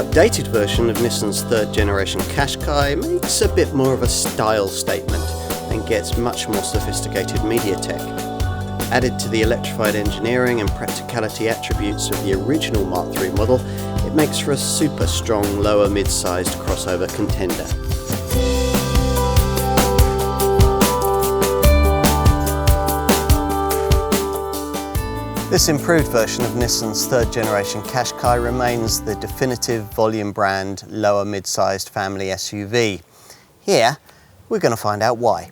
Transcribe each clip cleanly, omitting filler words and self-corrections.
updated version of Nissan's third generation Qashqai makes a bit more of a style statement and gets much more sophisticated media tech. Added to the electrified engineering and practicality attributes of the original Mark III model, it makes for a super strong lower mid-sized crossover contender. This improved version of Nissan's third generation Qashqai remains the definitive volume brand lower mid-sized family SUV. Here, we're going to find out why.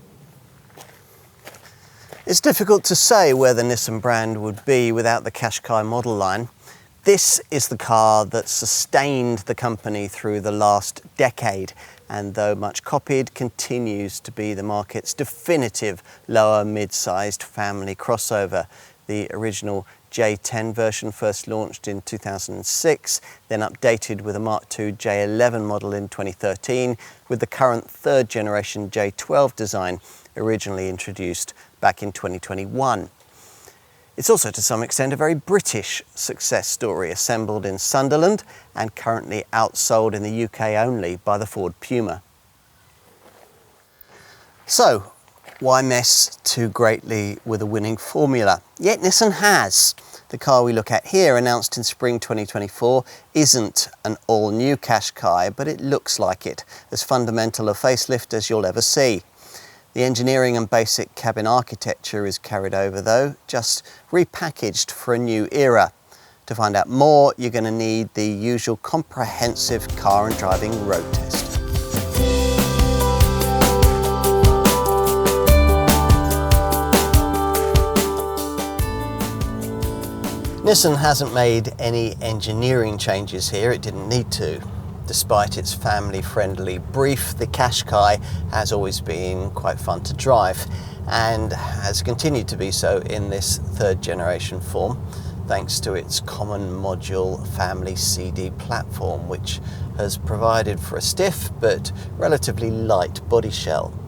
It's difficult to say where the Nissan brand would be without the Qashqai model line. This is the car that sustained the company through the last decade, and though much copied, continues to be the market's definitive lower mid-sized family crossover. The original J10 version first launched in 2006, then updated with a Mark II J11 model in 2013, with the current third generation J12 design originally introduced back in 2021. It's also to some extent a very British success story, assembled in Sunderland and currently outsold in the UK only by the Ford Puma. So, why mess too greatly with a winning formula? Yet Nissan has. The car we look at here, announced in spring 2024, isn't an all-new Qashqai, but it looks like it, as fundamental a facelift as you'll ever see. The engineering and basic cabin architecture is carried over though, just repackaged for a new era. To find out more, you're going to need the usual comprehensive car and driving road test. Nissan hasn't made any engineering changes here, it didn't need to. Despite its family-friendly brief, the Qashqai has always been quite fun to drive and has continued to be so in this third generation form, thanks to its common module family CD platform, which has provided for a stiff but relatively light body shell.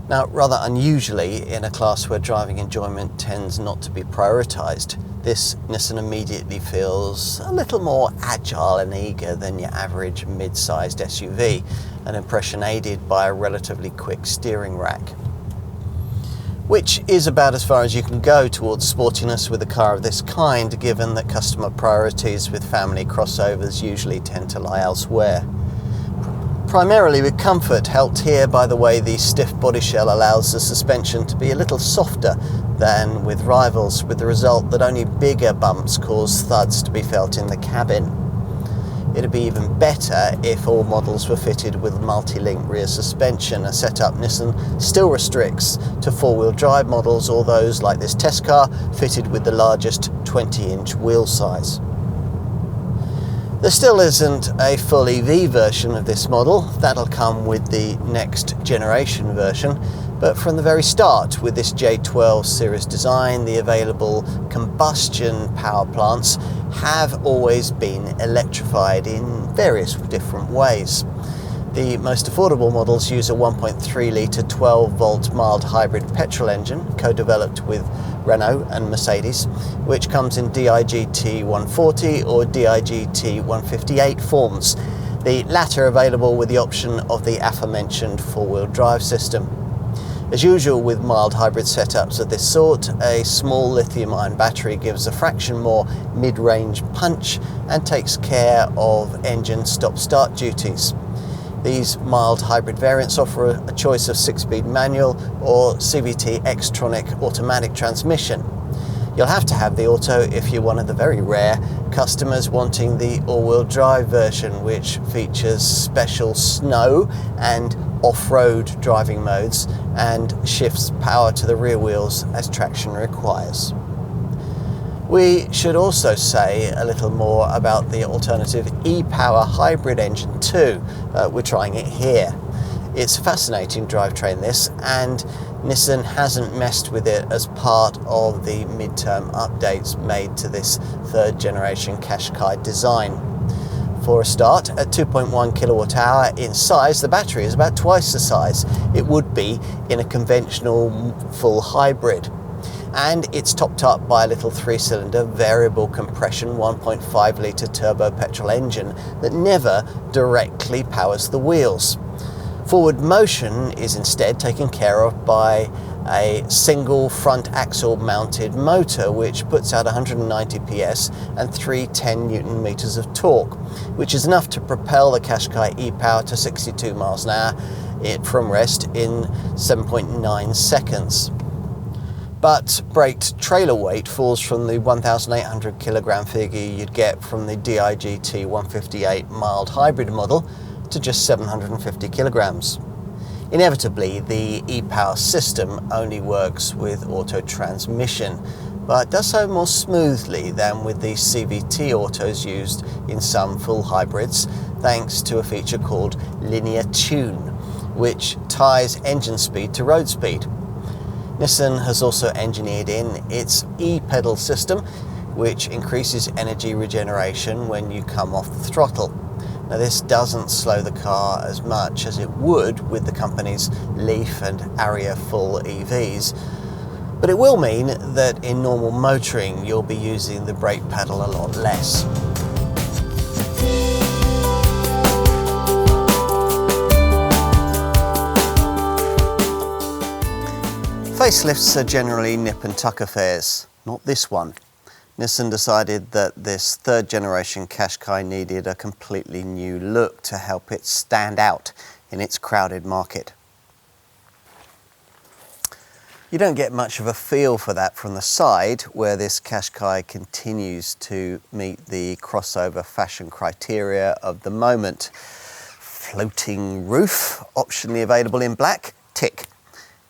Now, rather unusually, in a class where driving enjoyment tends not to be prioritised, this Nissan immediately feels a little more agile and eager than your average mid-sized SUV, an impression aided by a relatively quick steering rack. Which is about as far as you can go towards sportiness with a car of this kind, given that customer priorities with family crossovers usually tend to lie elsewhere. Primarily with comfort, helped here by the way the stiff body shell allows the suspension to be a little softer than with rivals, with the result that only bigger bumps cause thuds to be felt in the cabin. It'd be even better if all models were fitted with multi-link rear suspension, a setup Nissan still restricts to four-wheel drive models or those like this test car fitted with the largest 20-inch wheel size. There still isn't a full EV version of this model. That'll come with the next generation version, but from the very start with this J12 series design, the available combustion power plants have always been electrified in various different ways. The most affordable models use a 1.3 litre 12-volt mild hybrid petrol engine, co-developed with Renault and Mercedes, which comes in DIGT 140 or DIGT 158 forms, the latter available with the option of the aforementioned four-wheel drive system. As usual with mild hybrid setups of this sort, a small lithium-ion battery gives a fraction more mid-range punch and takes care of engine stop-start duties. These mild hybrid variants offer a choice of 6-speed manual or CVT Xtronic automatic transmission. You'll have to have the auto if you're one of the very rare customers wanting the all-wheel drive version, which features special snow and off-road driving modes and shifts power to the rear wheels as traction requires. We should also say a little more about the alternative e-Power hybrid engine too. We're trying it here. It's a fascinating drivetrain this, and Nissan hasn't messed with it as part of the midterm updates made to this third generation Qashqai design. For a start, at 2.1 kilowatt hour in size, the battery is about twice the size it would be in a conventional full hybrid. And it's topped up by a little 3-cylinder variable compression 1.5 litre turbo petrol engine that never directly powers the wheels. Forward motion is instead taken care of by a single front axle mounted motor which puts out 190 PS and 310 Newton meters of torque, which is enough to propel the Qashqai e-Power to 62 miles an hour from rest in 7.9 seconds. But braked trailer weight falls from the 1,800 kilogram figure you'd get from the DIGT 158 mild hybrid model to just 750 kilograms. Inevitably, the e-Power system only works with auto transmission, but does so more smoothly than with the CVT autos used in some full hybrids, thanks to a feature called linear tune, which ties engine speed to road speed. Nissan has also engineered in its e-pedal system, which increases energy regeneration when you come off the throttle. Now, this doesn't slow the car as much as it would with the company's Leaf and Ariya full EVs, but it will mean that in normal motoring you'll be using the brake pedal a lot less. Facelifts are generally nip and tuck affairs, not this one. Nissan decided that this third generation Qashqai needed a completely new look to help it stand out in its crowded market. You don't get much of a feel for that from the side, where this Qashqai continues to meet the crossover fashion criteria of the moment. Floating roof, optionally available in black, tick.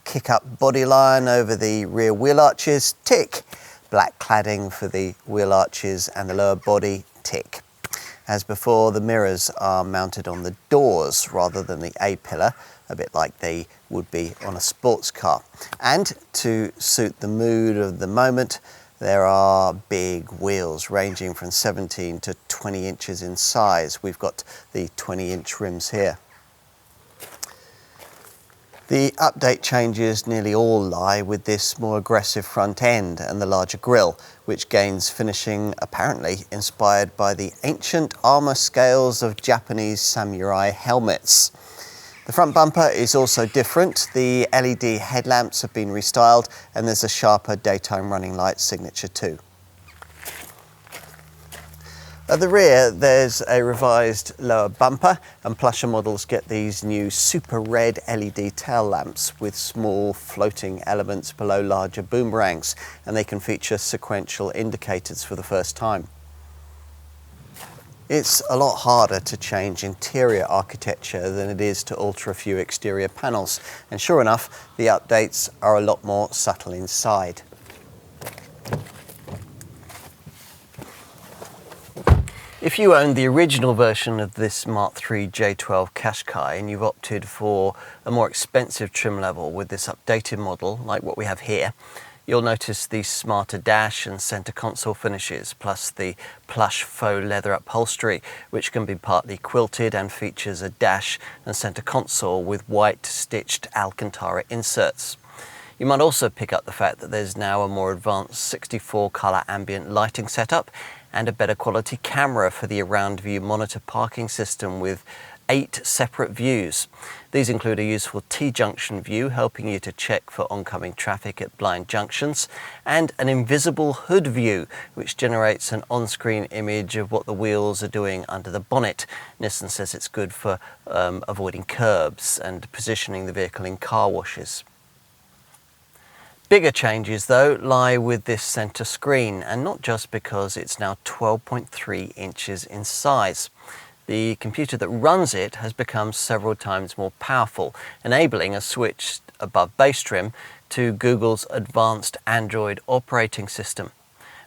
Kick-up bodyline over the rear wheel arches, tick. Black cladding for the wheel arches and the lower body, tick. As before, the mirrors are mounted on the doors rather than the A-pillar, a bit like they would be on a sports car. And to suit the mood of the moment, there are big wheels ranging from 17 to 20 inches in size. We've got the 20-inch rims here. The update changes nearly all lie with this more aggressive front end and the larger grille, which gains finishing apparently inspired by the ancient armour scales of Japanese samurai helmets. The front bumper is also different. The LED headlamps have been restyled and there's a sharper daytime running light signature too. At the rear, there's a revised lower bumper, and plusher models get these new super red LED tail lamps with small floating elements below larger boomerangs, and they can feature sequential indicators for the first time. It's a lot harder to change interior architecture than it is to alter a few exterior panels, and sure enough, the updates are a lot more subtle inside. If you own the original version of this MK2 J11 Qashqai and you've opted for a more expensive trim level with this updated model, like what we have here, you'll notice the smarter dash and centre console finishes, plus the plush faux leather upholstery, which can be partly quilted and features a dash and centre console with white stitched Alcantara inserts. You might also pick up the fact that there's now a more advanced 64 colour ambient lighting setup and a better quality camera for the around view monitor parking system with 8 separate views. These include a useful T-junction view helping you to check for oncoming traffic at blind junctions, and an invisible hood view which generates an on-screen image of what the wheels are doing under the bonnet. Nissan says it's good for avoiding curbs and positioning the vehicle in car washes. Bigger changes though lie with this centre screen, and not just because it's now 12.3 inches in size. The computer that runs it has become several times more powerful, enabling a switch above base trim to Google's advanced Android operating system.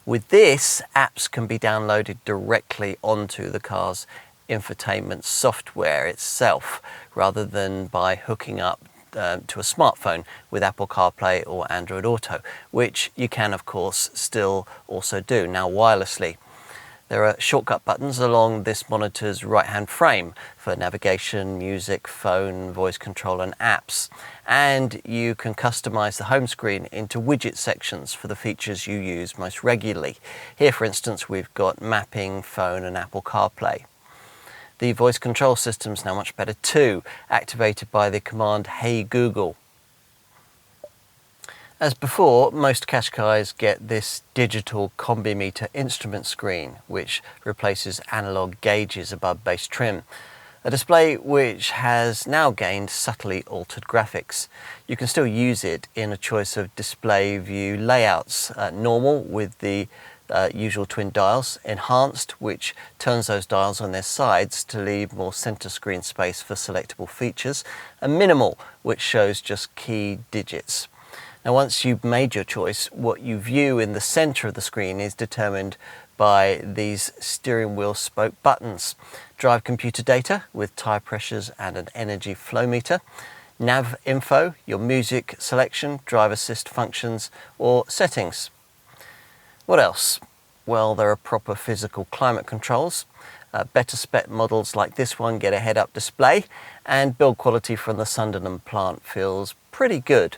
With this, apps can be downloaded directly onto the car's infotainment software itself, rather than by hooking up to a smartphone with Apple CarPlay or Android Auto, which you can of course still also do now wirelessly. There are shortcut buttons along this monitor's right-hand frame for navigation, music, phone, voice control and apps. And you can customize the home screen into widget sections for the features you use most regularly. Here, for instance, we've got mapping, phone and Apple CarPlay. The voice control system's now much better too, activated by the command "Hey Google." As before, most Qashqais get this digital combi meter instrument screen, which replaces analog gauges above base trim. A display which has now gained subtly altered graphics. You can still use it in a choice of display view layouts. Normal with the usual twin dials, enhanced which turns those dials on their sides to leave more center screen space for selectable features, and minimal which shows just key digits. Now, once you've made your choice, what you view in the center of the screen is determined by these steering wheel spoke buttons. Drive computer data with tyre pressures and an energy flow meter. Nav info, your music selection, drive assist functions or settings. What else? Well, there are proper physical climate controls. Better spec models like this one get a head-up display, and build quality from the Sunderland plant feels pretty good,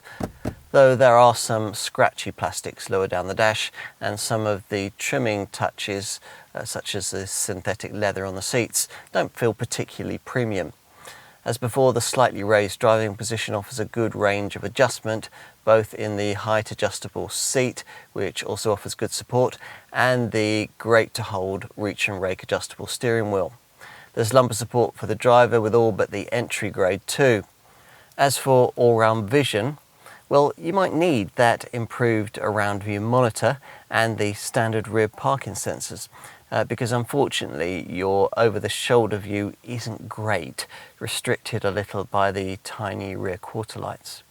though there are some scratchy plastics lower down the dash, and some of the trimming touches, such as the synthetic leather on the seats, don't feel particularly premium. As before, the slightly raised driving position offers a good range of adjustment, both in the height adjustable seat, which also offers good support, and the great to hold reach and rake adjustable steering wheel. There's lumbar support for the driver with all but the entry grade too. As for all-round vision, well, you might need that improved around view monitor and the standard rear parking sensors, because unfortunately your over-the-shoulder view isn't great, restricted a little by the tiny rear quarter lights.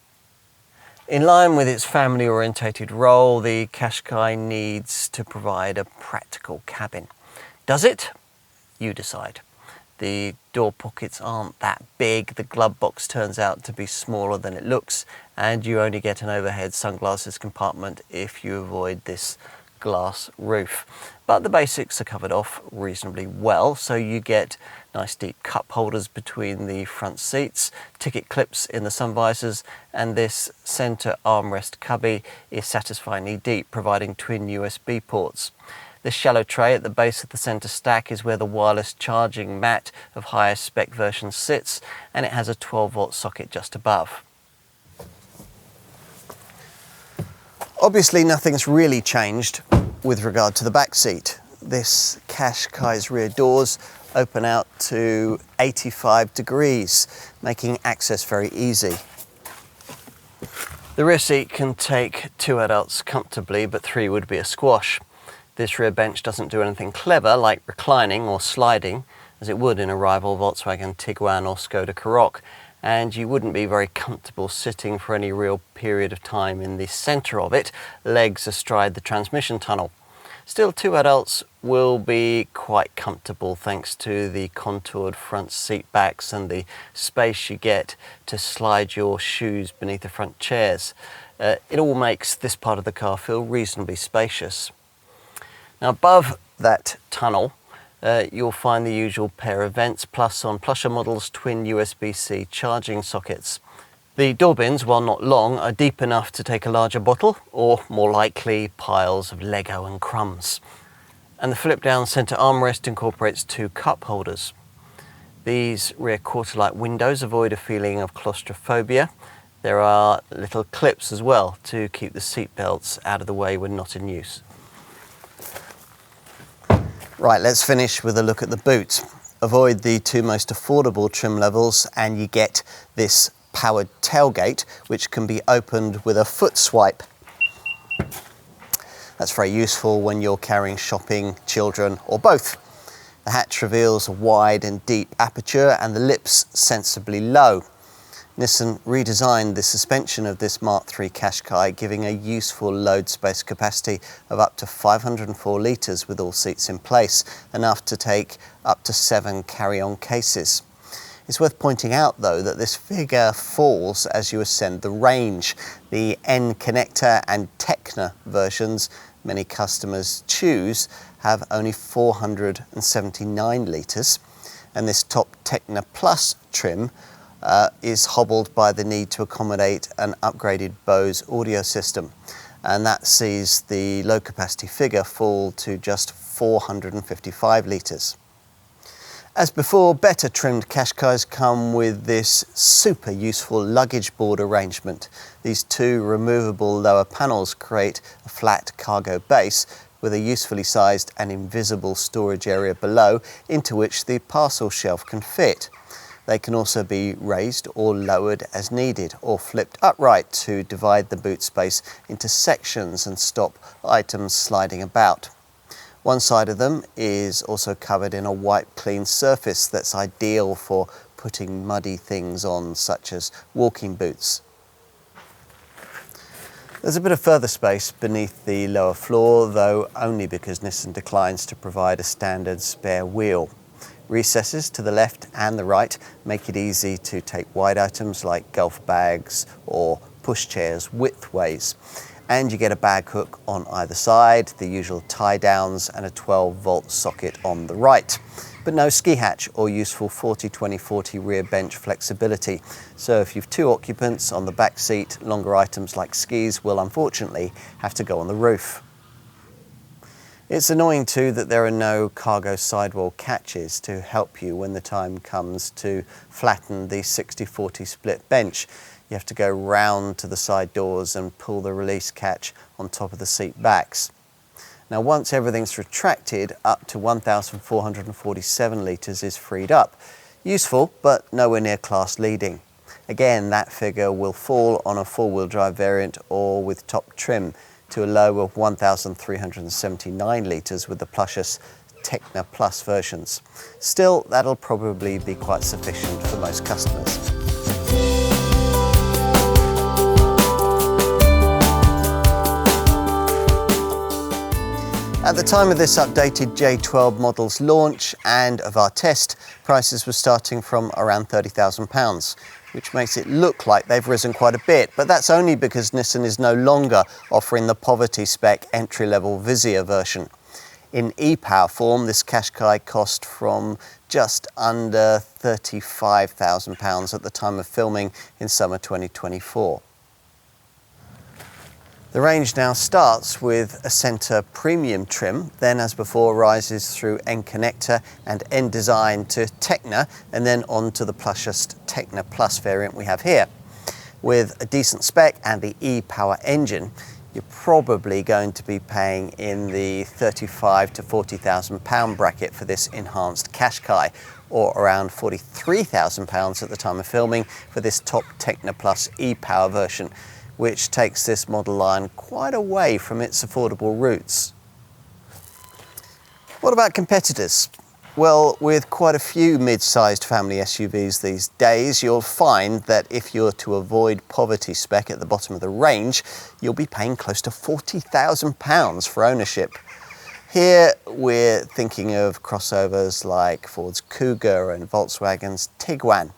In line with its family-orientated role, the Qashqai needs to provide a practical cabin. Does it? You decide. The door pockets aren't that big, the glove box turns out to be smaller than it looks, and you only get an overhead sunglasses compartment if you avoid this glass roof. But the basics are covered off reasonably well, so you get nice deep cup holders between the front seats, ticket clips in the sun visors, and this centre armrest cubby is satisfyingly deep, providing twin USB ports. This shallow tray at the base of the centre stack is where the wireless charging mat of higher spec versions sits, and it has a 12-volt socket just above. Obviously nothing's really changed with regard to the back seat. This Qashqai's rear doors open out to 85 degrees, making access very easy. The rear seat can take 2 adults comfortably, but 3 would be a squash. This rear bench doesn't do anything clever like reclining or sliding, as it would in a rival Volkswagen Tiguan or Skoda Karoq, and you wouldn't be very comfortable sitting for any real period of time in the centre of it, legs astride the transmission tunnel. Still, 2 adults will be quite comfortable thanks to the contoured front seat backs and the space you get to slide your shoes beneath the front chairs. It all makes this part of the car feel reasonably spacious. Now, above that tunnel, you'll find the usual pair of vents, plus on plusher models, twin USB-C charging sockets. The door bins, while not long, are deep enough to take a larger bottle, or more likely, piles of Lego and crumbs. And the flip-down centre armrest incorporates 2 cup holders. These rear quarter-light windows avoid a feeling of claustrophobia. There are little clips as well to keep the seat belts out of the way when not in use. Right, let's finish with a look at the boot. Avoid the 2 most affordable trim levels and you get this powered tailgate, which can be opened with a foot swipe. That's very useful when you're carrying shopping, children, or both. The hatch reveals a wide and deep aperture and the lips sensibly low. Nissan redesigned the suspension of this Mark III Qashqai, giving a useful load space capacity of up to 504 litres with all seats in place, enough to take up to 7 carry-on cases. It's worth pointing out, though, that this figure falls as you ascend the range. The N connector and Techna versions many customers choose have only 479 litres, and this top Techno Plus trim is hobbled by the need to accommodate an upgraded Bose audio system, and that sees the low capacity figure fall to just 455 litres. As before, better trimmed Qashqais come with this super useful luggage board arrangement. These two removable lower panels create a flat cargo base with a usefully sized and invisible storage area below into which the parcel shelf can fit. They can also be raised or lowered as needed, or flipped upright to divide the boot space into sections and stop items sliding about. One side of them is also covered in a white clean surface that's ideal for putting muddy things on, such as walking boots. There's a bit of further space beneath the lower floor, though only because Nissan declines to provide a standard spare wheel. Recesses to the left and the right make it easy to take wide items like golf bags or pushchairs widthways. And you get a bag hook on either side, the usual tie downs, and a 12-volt socket on the right. But no ski hatch or useful 40-20-40 rear bench flexibility. So if you've two occupants on the back seat, longer items like skis will unfortunately have to go on the roof. It's annoying too that there are no cargo sidewall catches to help you when the time comes to flatten the 60-40 split bench. You have to go round to the side doors and pull the release catch on top of the seat backs. Now, once everything's retracted, up to 1,447 litres is freed up. Useful, but nowhere near class leading. Again, that figure will fall on a four-wheel drive variant or with top trim to a low of 1,379 litres with the plushiest Techno Plus versions. Still, that'll probably be quite sufficient for most customers. At the time of this updated J12 model's launch and of our test, prices were starting from around £30,000, which makes it look like they've risen quite a bit, but that's only because Nissan is no longer offering the poverty spec entry-level Vizia version. In e-power form, this Qashqai cost from just under £35,000 at the time of filming in summer 2024. The range now starts with a centre premium trim, then as before rises through N connector and N design to Techno, and then on to the plushiest Techno Plus variant we have here. With a decent spec and the e-power engine, you're probably going to be paying in the £35,000 to £40,000 bracket for this enhanced Qashqai, or around £43,000 at the time of filming for this top Techno Plus e-power version, which takes this model line quite away from its affordable roots. What about competitors? Well, with quite a few mid-sized family SUVs these days, you'll find that if you're to avoid poverty spec at the bottom of the range, you'll be paying close to £40,000 for ownership. Here we're thinking of crossovers like Ford's Kuga and Volkswagen's Tiguan.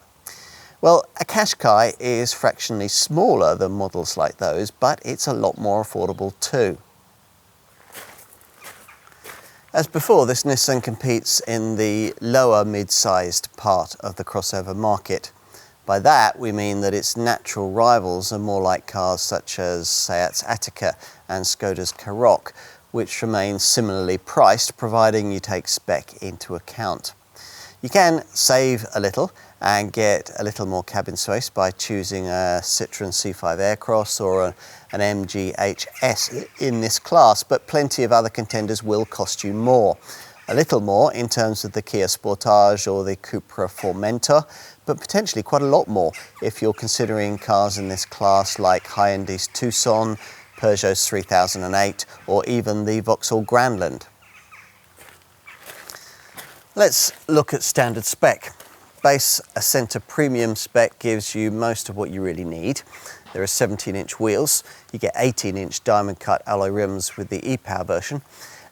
Well, a Qashqai is fractionally smaller than models like those, but it's a lot more affordable too. As before, this Nissan competes in the lower mid-sized part of the crossover market. By that, we mean that its natural rivals are more like cars such as Seat's Attica and Skoda's Karoq, which remain similarly priced, providing you take spec into account. You can save a little and get a little more cabin space by choosing a Citroën C5 Aircross or an MG HS in this class, but plenty of other contenders will cost you more. A little more in terms of the Kia Sportage or the Cupra Formentor, but potentially quite a lot more if you're considering cars in this class like Hyundai's Tucson, Peugeot's 3008, or even the Vauxhall Grandland. Let's look at standard spec. Base Ascenta Premium spec gives you most of what you really need. There are 17-inch wheels, you get 18-inch diamond cut alloy rims with the e-power version,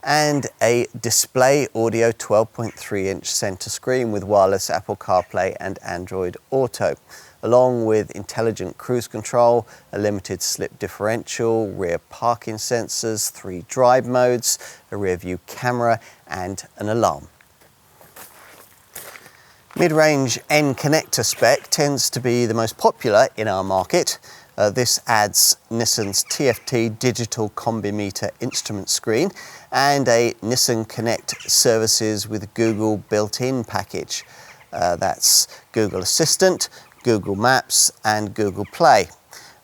and a display audio 12.3-inch center screen with wireless Apple CarPlay and Android Auto. along with intelligent cruise control, a limited slip differential, rear parking sensors, 3 drive modes, a rear view camera and an alarm. Mid-range N connector spec tends to be the most popular in our market. This adds Nissan's TFT digital combi meter instrument screen and a Nissan Connect services with Google built-in package. That's Google Assistant, Google Maps and Google Play.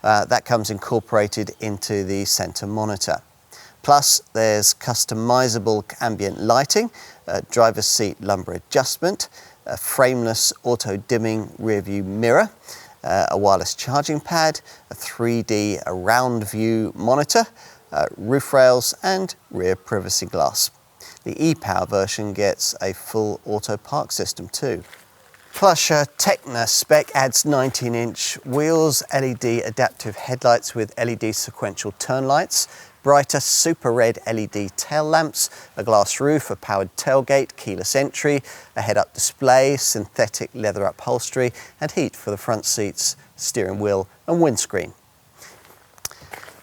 That comes incorporated into the center monitor. Plus there's customizable ambient lighting, driver's seat lumbar adjustment, a frameless auto-dimming rear view mirror, a wireless charging pad, a 3D around view monitor, roof rails and rear privacy glass. The e-Power version gets a full auto park system too. Plush Tecna spec adds 19-inch wheels, LED adaptive headlights with LED sequential turn lights, brighter super red LED tail lamps, a glass roof, a powered tailgate, keyless entry, a head-up display, synthetic leather upholstery and heat for the front seats, steering wheel and windscreen.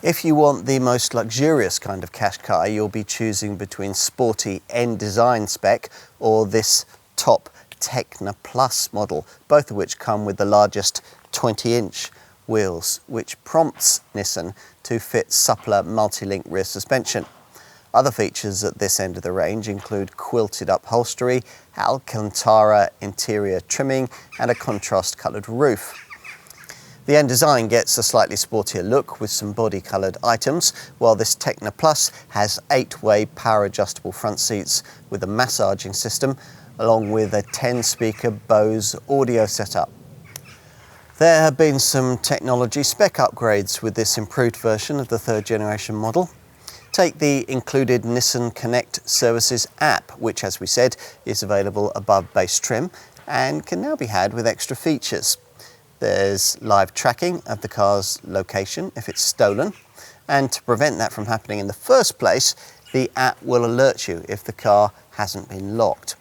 If you want the most luxurious kind of Qashqai, you'll be choosing between sporty N design spec or this top Tecna Plus model, both of which come with the largest 20-inch wheels, which prompts Nissan to fit suppler multi-link rear suspension. Other features at this end of the range include quilted upholstery, Alcantara interior trimming and a contrast coloured roof. The N design gets a slightly sportier look with some body coloured items, while this Tecna Plus has 8-way power adjustable front seats with a massaging system, along with a 10-speaker Bose audio setup. There have been some technology spec upgrades with this improved version of the 3rd generation model. Take the included Nissan Connect Services app, which as we said is available above base trim and can now be had with extra features. There's live tracking of the car's location if it's stolen, and to prevent that from happening in the first place, the app will alert you if the car hasn't been locked.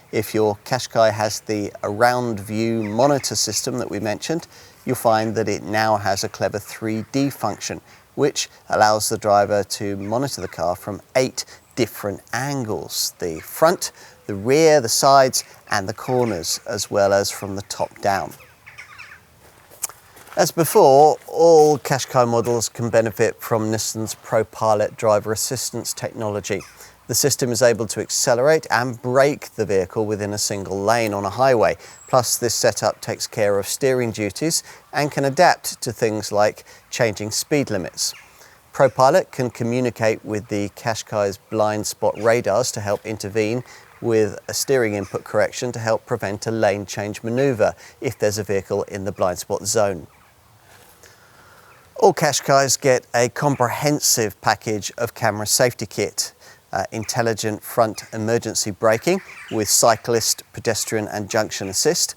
If your Qashqai has the around view monitor system that we mentioned, you'll find that it now has a clever 3D function, which allows the driver to monitor the car from 8 different angles: the front, the rear, the sides and the corners, as well as from the top down. As before, all Qashqai models can benefit from Nissan's ProPilot driver assistance technology. The system is able to accelerate and brake the vehicle within a single lane on a highway. Plus, this setup takes care of steering duties and can adapt to things like changing speed limits. ProPilot can communicate with the Qashqai's blind spot radars to help intervene with a steering input correction to help prevent a lane change manoeuvre if there's a vehicle in the blind spot zone. All Qashqais get a comprehensive package of camera safety kit. Intelligent front emergency braking with cyclist, pedestrian and junction assist,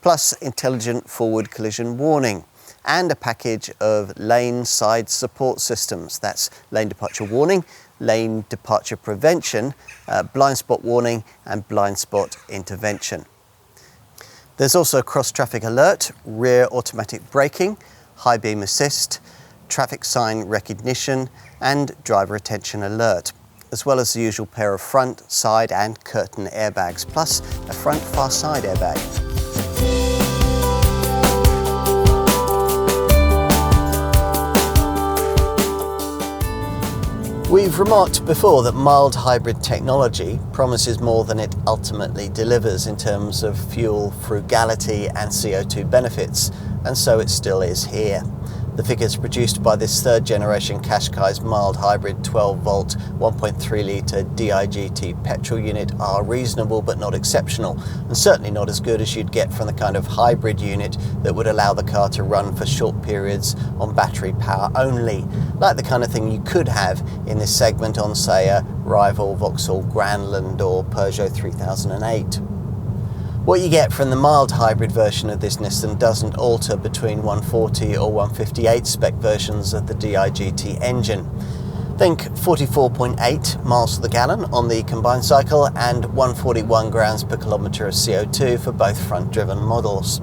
plus intelligent forward collision warning, and a package of lane side support systems. That's lane departure warning, lane departure prevention, blind spot warning and blind spot intervention. There's also cross traffic alert, rear automatic braking, high beam assist, traffic sign recognition and driver attention alert, as well as the usual pair of front, side and curtain airbags, plus a front far side airbag. We've remarked before that mild hybrid technology promises more than it ultimately delivers in terms of fuel frugality and CO2 benefits, and so it still is here. The figures produced by this 3rd generation Qashqai's mild hybrid 12-volt 1.3 litre DIGT petrol unit are reasonable but not exceptional, and certainly not as good as you'd get from the kind of hybrid unit that would allow the car to run for short periods on battery power only, like the kind of thing you could have in this segment on, say, a rival Vauxhall Grandland or Peugeot 3008. What you get from the mild hybrid version of this Nissan doesn't alter between 140 or 158 spec versions of the DIGT engine. Think 44.8 miles to the gallon on the combined cycle and 141 grams per kilometre of CO2 for both front-driven models.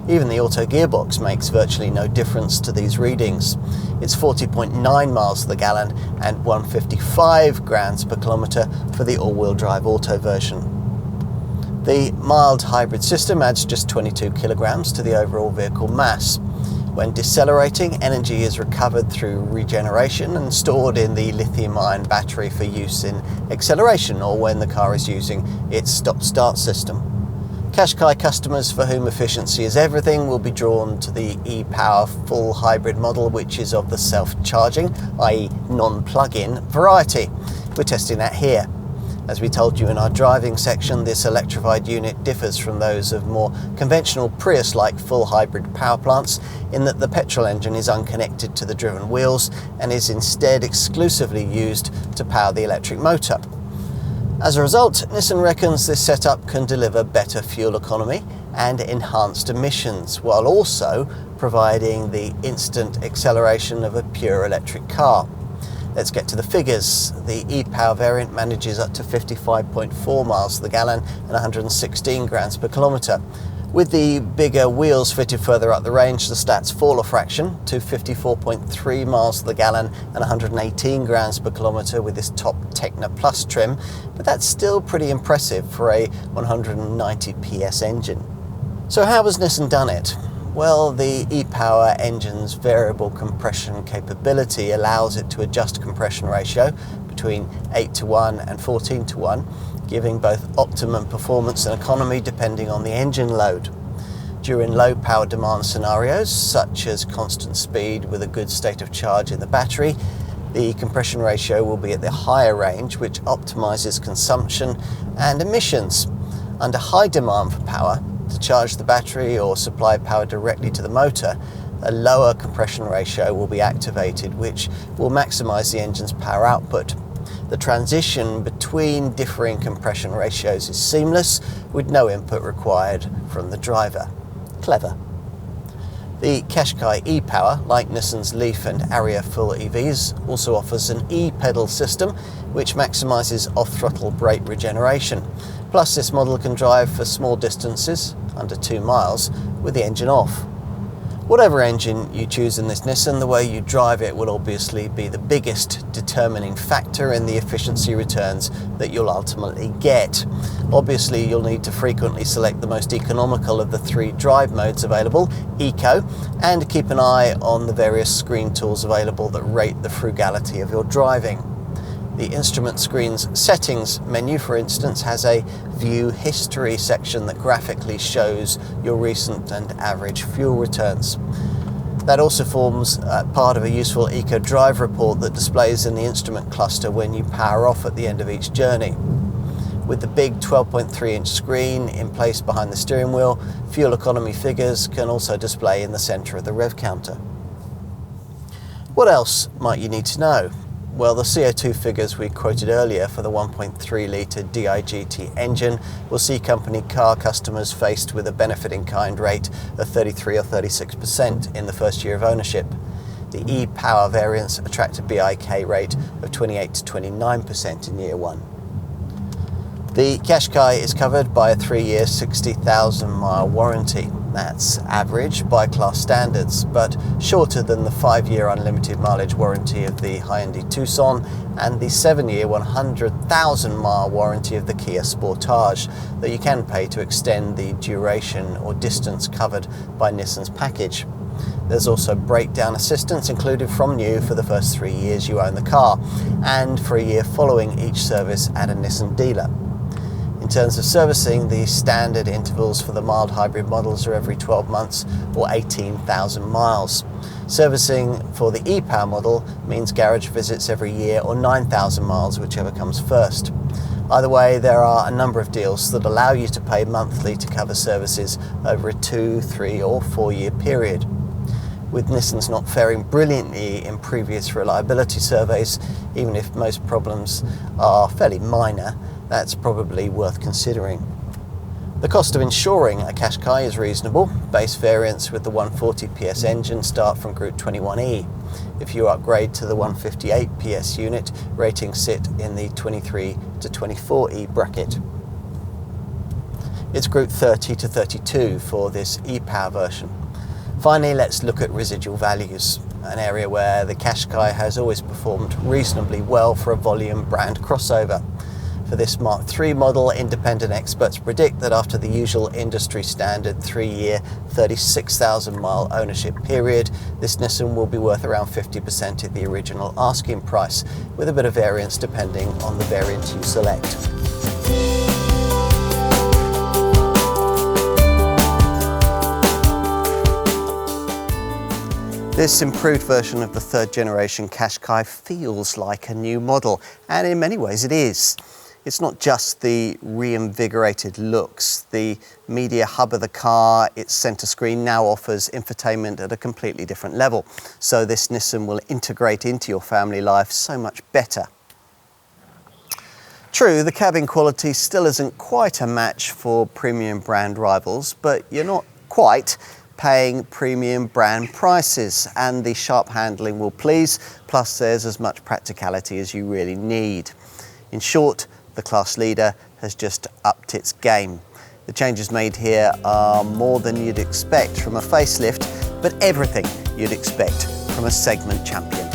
Even the auto gearbox makes virtually no difference to these readings. It's 40.9 miles to the gallon and 155 grams per kilometre for the all-wheel drive auto version. The mild hybrid system adds just 22 kilograms to the overall vehicle mass. When decelerating, energy is recovered through regeneration and stored in the lithium-ion battery for use in acceleration or when the car is using its stop-start system. Qashqai customers for whom efficiency is everything will be drawn to the e-Power full hybrid model, which is of the self-charging, i.e. non-plug-in variety. We're testing that here. As we told you in our driving section, this electrified unit differs from those of more conventional Prius-like full hybrid power plants in that the petrol engine is unconnected to the driven wheels and is instead exclusively used to power the electric motor. As a result, Nissan reckons this setup can deliver better fuel economy and enhanced emissions, while also providing the instant acceleration of a pure electric car. Let's get to the figures. The e-Power variant manages up to 55.4 miles to the gallon and 116 grams per kilometre. With the bigger wheels fitted further up the range, the stats fall a fraction to 54.3 miles to the gallon and 118 grams per kilometre with this top Techno Plus trim, but that's still pretty impressive for a 190 PS engine. So how has Nissan done it? Well, the e-Power engine's variable compression capability allows it to adjust compression ratio between 8:1 and 14:1, giving both optimum performance and economy depending on the engine load. During low power demand scenarios, such as constant speed with a good state of charge in the battery, the compression ratio will be at the higher range, which optimizes consumption and emissions. Under high demand for power, to charge the battery or supply power directly to the motor, a lower compression ratio will be activated, which will maximize the engine's power output. The transition between differing compression ratios is seamless, with no input required from the driver. Clever. The Qashqai e-Power, like Nissan's Leaf and Ariya full EVs, also offers an e-pedal system which maximises off-throttle brake regeneration. Plus, this model can drive for small distances, under 2 miles, with the engine off. Whatever engine you choose in this Nissan, the way you drive it will obviously be the biggest determining factor in the efficiency returns that you'll ultimately get. Obviously, you'll need to frequently select the most economical of the 3 drive modes available, Eco, and keep an eye on the various screen tools available that rate the frugality of your driving. The instrument screen's settings menu, for instance, has a view history section that graphically shows your recent and average fuel returns. That also forms part of a useful Eco Drive report that displays in the instrument cluster when you power off at the end of each journey. With the big 12.3-inch screen in place behind the steering wheel, fuel economy figures can also display in the centre of the rev counter. What else might you need to know? Well, the CO2 figures we quoted earlier for the 1.3-litre DIGT engine will see company car customers faced with a benefit-in-kind rate of 33 or 36% in the first year of ownership. The e-Power variants attract a BIK rate of 28 to 29% in year 1. The Qashqai is covered by a 3-year, 60,000-mile warranty. That's average by class standards, but shorter than the 5-year unlimited mileage warranty of the high-end Tucson and the 7-year, 100,000-mile warranty of the Kia Sportage that you can pay to extend the duration or distance covered by Nissan's package. There's also breakdown assistance included from new for the first 3 years you own the car, and for a year following each service at a Nissan dealer. In terms of servicing, the standard intervals for the mild hybrid models are every 12 months or 18,000 miles. Servicing for the e-Power model means garage visits every year or 9,000 miles, whichever comes first. Either way, there are a number of deals that allow you to pay monthly to cover services over a 2, 3 or 4-year period. With Nissan's not faring brilliantly in previous reliability surveys, even if most problems are fairly minor, that's probably worth considering. The cost of insuring a Qashqai is reasonable. Base variants with the 140 PS engine start from Group 21E. If you upgrade to the 158 PS unit, ratings sit in the 23 to 24E bracket. It's grouped 30 to 32 for this e-Power version. Finally, let's look at residual values, an area where the Qashqai has always performed reasonably well for a volume brand crossover. For this Mark III model, independent experts predict that after the usual industry standard 3-year, 36,000 mile ownership period, this Nissan will be worth around 50% of the original asking price, with a bit of variance depending on the variant you select. This improved version of the third generation Qashqai feels like a new model, and in many ways it is. It's not just the reinvigorated looks. The media hub of the car, its centre screen, now offers infotainment at a completely different level. So this Nissan will integrate into your family life so much better. True, the cabin quality still isn't quite a match for premium brand rivals, but you're not quite paying premium brand prices, and the sharp handling will please, plus there's as much practicality as you really need. In short, the class leader has just upped its game. The changes made here are more than you'd expect from a facelift, but everything you'd expect from a segment champion.